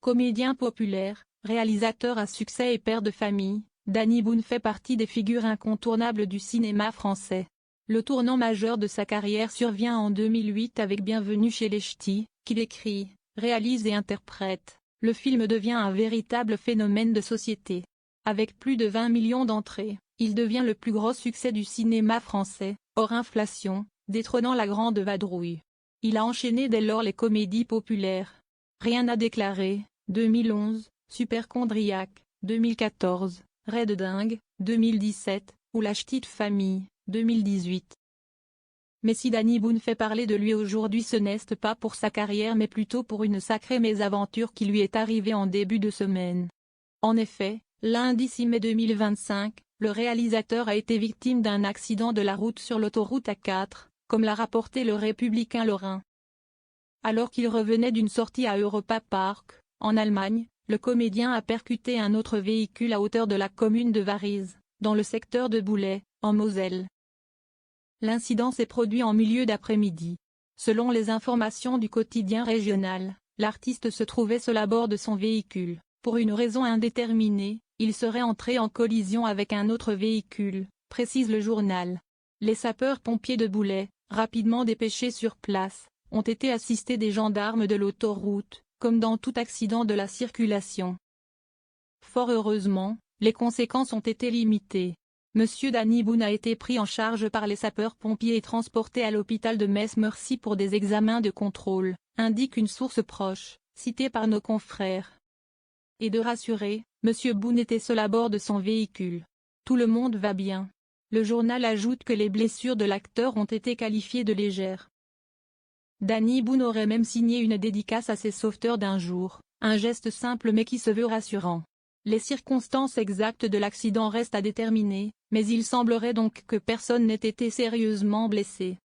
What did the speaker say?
Comédien populaire, réalisateur à succès et père de famille, Danny Boone fait partie des figures incontournables du cinéma français. Le tournant majeur de sa carrière survient en 2008 avec Bienvenue chez les Ch'tis, qu'il écrit, réalise et interprète. Le film devient un véritable phénomène de société. Avec plus de 20 millions d'entrées, il devient le plus gros succès du cinéma français, hors inflation, détrônant La Grande Vadrouille. Il a enchaîné dès lors les comédies populaires. Rien à déclarer, 2011, Superchondriaque, 2014, Red Dingue, 2017, ou La Ch'tite Famille, 2018. Mais si Danny Boone fait parler de lui aujourd'hui, ce n'est pas pour sa carrière mais plutôt pour une sacrée mésaventure qui lui est arrivée en début de semaine. En effet, lundi 6 mai 2025, le réalisateur a été victime d'un accident de la route sur l'autoroute A4, comme l'a rapporté le Républicain lorrain. Alors qu'il revenait d'une sortie à Europa Park, en Allemagne, le comédien a percuté un autre véhicule à hauteur de la commune de Varize, dans le secteur de Boulay, en Moselle. L'incident s'est produit en milieu d'après-midi. Selon les informations du quotidien régional, l'artiste se trouvait seul à bord de son véhicule. Pour une raison indéterminée, il serait entré en collision avec un autre véhicule, précise le journal. Les sapeurs-pompiers de Boulay, rapidement dépêchés sur place, ont été assistés des gendarmes de l'autoroute, comme dans tout accident de la circulation. Fort heureusement, les conséquences ont été limitées. Monsieur Danny Boone a été pris en charge par les sapeurs-pompiers et transporté à l'hôpital de Metz-Mercy pour des examens de contrôle, indique une source proche, citée par nos confrères. Et de rassurer, Monsieur Boone était seul à bord de son véhicule. Tout le monde va bien. Le journal ajoute que les blessures de l'acteur ont été qualifiées de légères. Danny Boone aurait même signé une dédicace à ses sauveteurs d'un jour, un geste simple mais qui se veut rassurant. Les circonstances exactes de l'accident restent à déterminer, mais il semblerait donc que personne n'ait été sérieusement blessé.